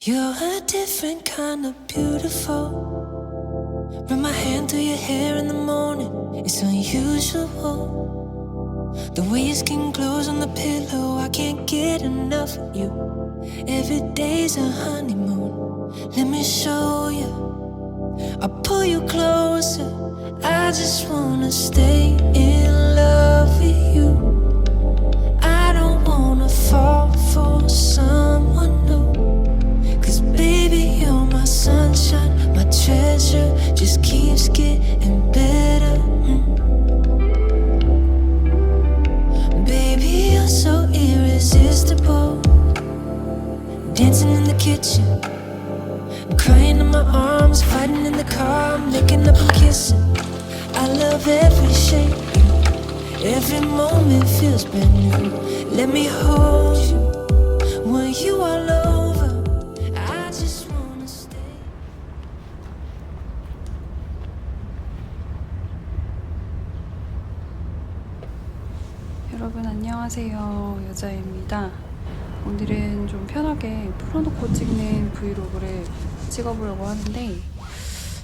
You're a different kind of beautiful. Run my hand through your hair in the morning. It's unusual. The way your skin glows on the pillow, I can't get enough of you. Every day's a honeymoon. Let me show you. I'll pull you closer. I just wanna stay in love with you. I don't wanna fall for someone new. Cause baby, you're my sunshine, my treasure. Just keeps getting better. Baby, you're so irresistible. Dancing in the kitchen, crying in my arms, fighting in the car, making up and kissing. I love every shape, every moment feels brand new. Let me hold you when you all over. I just wanna stay. 여러분 안녕하세요, 여자입니다. 오늘은 좀 편하게 풀어놓고 찍는 브이로그를 찍어보려고 하는데,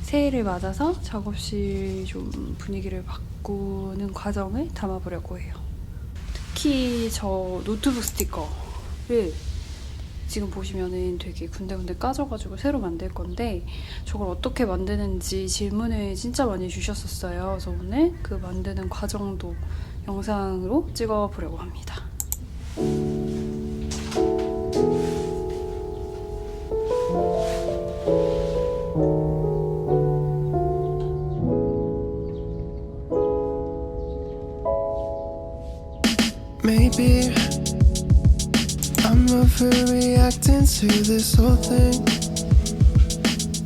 새해를 맞아서 작업실 좀 분위기를 바꾸는 과정을 담아보려고 해요. 특히 저 노트북 스티커를 지금 보시면은 되게 군데군데 까져가지고 새로 만들 건데, 저걸 어떻게 만드는지 질문을 진짜 많이 주셨었어요. 그래서 오늘 그 만드는 과정도 영상으로 찍어보려고 합니다. Maybe I'm overreacting to this whole thing.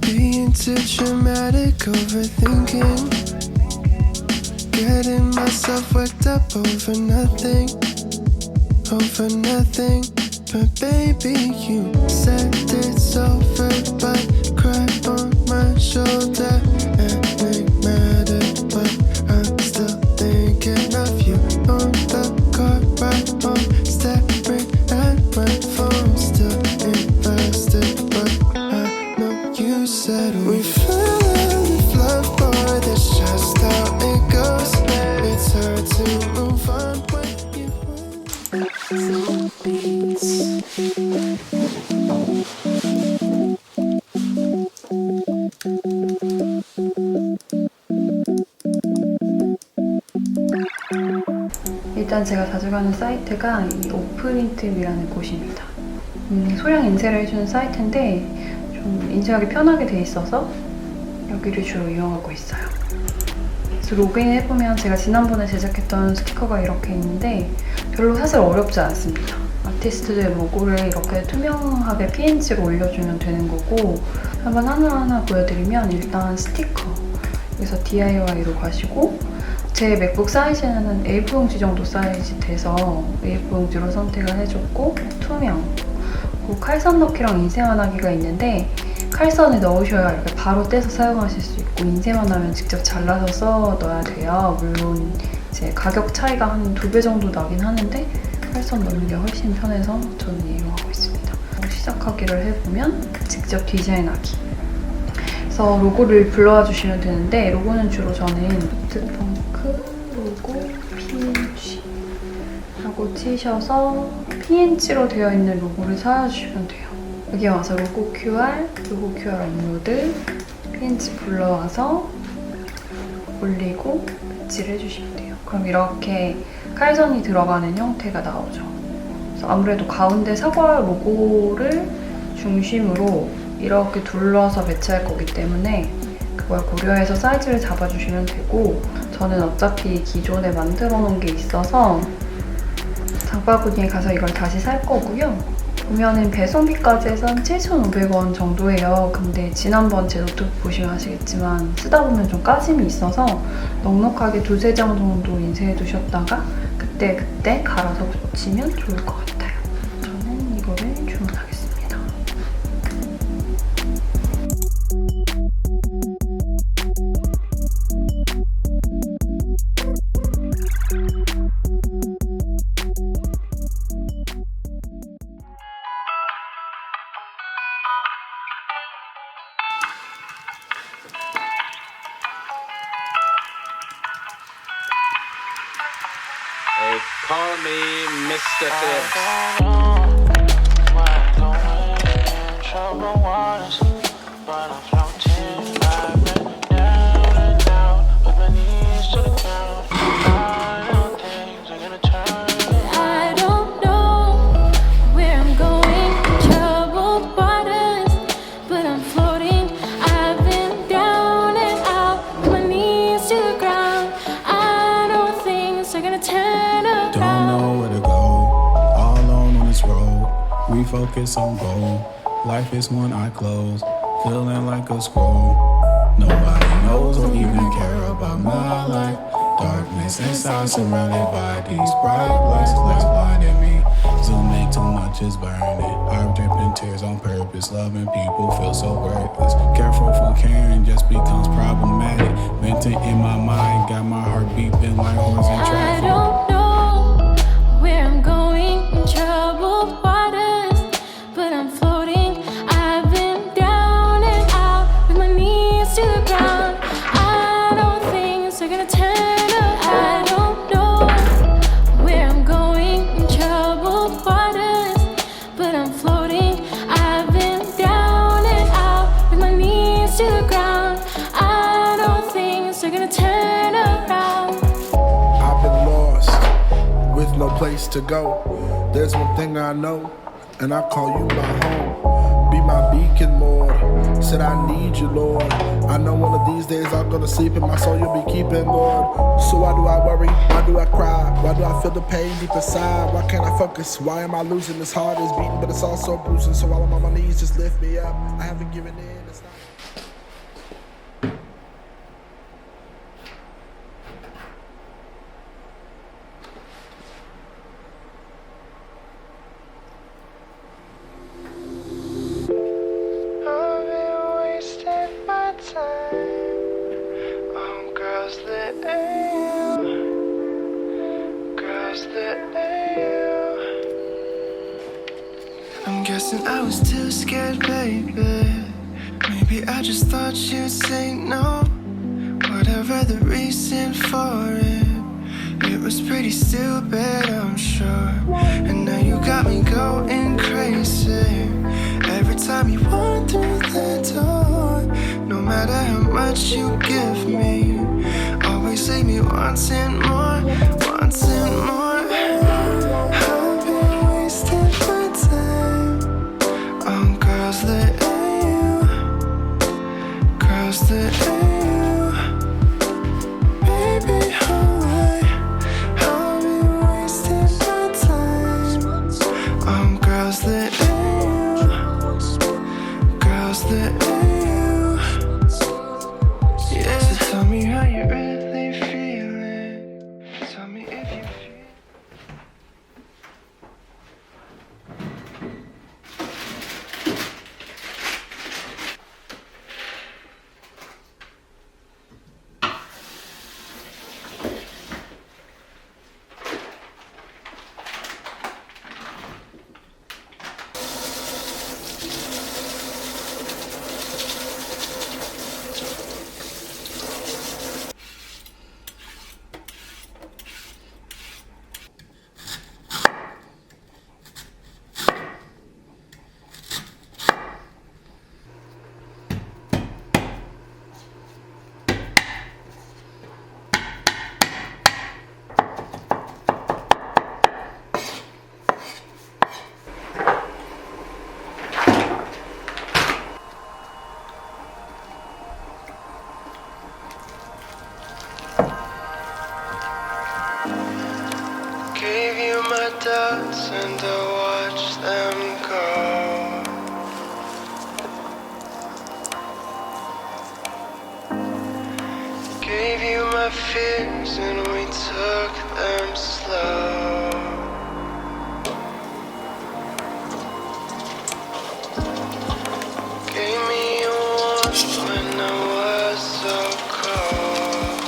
Being too dramatic, overthinking. Getting myself worked up over nothing. But baby, you said it's over, but cry on my shoulder. And it mattered, but I'm still thinking of you. On the car ride home, staring at my phone, still invested, but I know you said we fell in love, boy, that's just how it goes. It's hard to move on when you want beats. 일단 제가 자주 가는 사이트가 이 오프린트이라는 곳입니다. 소량 인쇄를 해주는 사이트인데 좀 인쇄하기 편하게 돼 있어서 여기를 주로 이용하고 있어요. 그래서 로그인해보면 제가 지난번에 제작했던 스티커가 이렇게 있는데 별로 사실 어렵지 않습니다. 아티스트들 로고를 이렇게 투명하게 PNG로 올려주면 되는 거고, 한번 하나하나 보여드리면 일단 스티커, 여기서 DIY로 가시고, 제 맥북 사이즈는 A4 용지 정도 사이즈 돼서 A4 용지로 선택을 해줬고, 투명, 그리고 칼선 넣기랑 인쇄만 하기가 있는데, 칼선을 넣으셔야 이렇게 바로 떼서 사용하실 수 있고, 인쇄만 하면 직접 잘라서 써 넣어야 돼요. 물론 이제 가격 차이가 한 2배 정도 나긴 하는데 칼선 넣는 게 훨씬 편해서 저는 이용하고 있습니다. 시작하기를 해보면 직접 디자인하기. 그래서 로고를 불러와 주시면 되는데, 로고는 주로 저는 노트펑크 로고 PNG 라고 치셔서 PNG로 되어 있는 로고를 사와주시면 돼요. 여기 와서 로고 QR 업로드, PNG 불러와서 올리고 배치를 해주시면 돼요. 그럼 이렇게 칼선이 들어가는 형태가 나오죠. 그래서 아무래도 가운데 사과 로고를 중심으로 이렇게 둘러서 배치할 거기 때문에 그걸 고려해서 사이즈를 잡아주시면 되고, 저는 어차피 기존에 만들어 놓은 게 있어서 장바구니에 가서 이걸 다시 살 거고요. 보면은 배송비까지 해서 한 7,500원 정도예요. 근데 지난번 제 노트북 보시면 아시겠지만 쓰다 보면 좀 까짐이 있어서 넉넉하게 2-3장 정도 인쇄해 두셨다가 그때 갈아서 붙이면 좋을 것 같아요. 저는 이거를 주문하겠습니다. Call me Mr. Phipps. Trouble waters, but I'm floating, vibing down and out with my knees to the ground. I know things are gonna turn. I don't know where I'm going, troubled waters, but I'm floating. I've been down and out with my knees to the ground. I know things are gonna turn around. Don't know where to go, all alone on this road. We focus on goal. Life is one eye closed, feeling like a scroll. Nobody knows or even care about my life. Darkness inside, surrounded by these bright lights. Lights blinding me. Zooming too much is burning. I'm dripping tears on purpose. Loving people feel so worthless. Careful from caring just becomes problematic. Venting in my mind, got my heart beating like horns in I traffic. don't know where I'm going in troubled waters, but I'm floating. I've been down and out with my knees to the ground. I know things are gonna turn around. I don't know where I'm going in troubled waters, but I'm floating. I've been down and out with my knees to the ground. I know things are gonna turn around. I've been lost with no place to go. There's one thing I know, and I call you my home. Be my beacon, Lord. Said I need you, Lord. I know one of these days I'm gonna sleep in my soul you'll be keeping, Lord. So why do I worry? Why do I cry? Why do I feel the pain deep inside? Why can't I focus? Why am I losing? This heart is beating, but it's also bruising. So while I'm on my knees, just lift me up. I haven't given in. It's not. I've been wasting my time on girls that ain't you, girls that ain't you. I'm guessing I was too scared, baby. Maybe I just thought you'd say no. Whatever the reason for it, it was pretty stupid, I'm sure. And now you got me going crazy. Every time you walk through the door, no matter how much you give me, always leave me wanting more, wanting more. I've been wasting my time on girls that ain't you, girls that ain't you. Baby, I've been wasting my time on girls that ain't you, girls that ain't you. Yeah, so tell me how you really feeling. Tell me if you feel. Gave you my doubts and I watched them go. Gave you my fears and we took them slow. Gave me a warmth when I was so cold.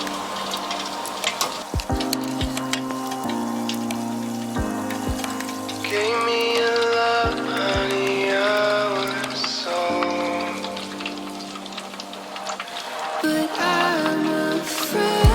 Gave me a love, honey, I was sold. But I'm afraid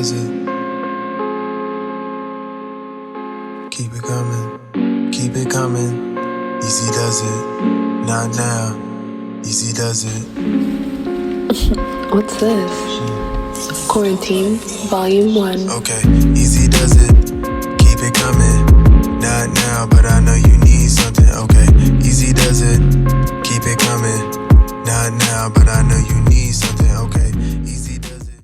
does it. Keep it coming. Easy does it. Not now. Easy does it. What's this? Quarantine, Volume 1. Okay, easy does it.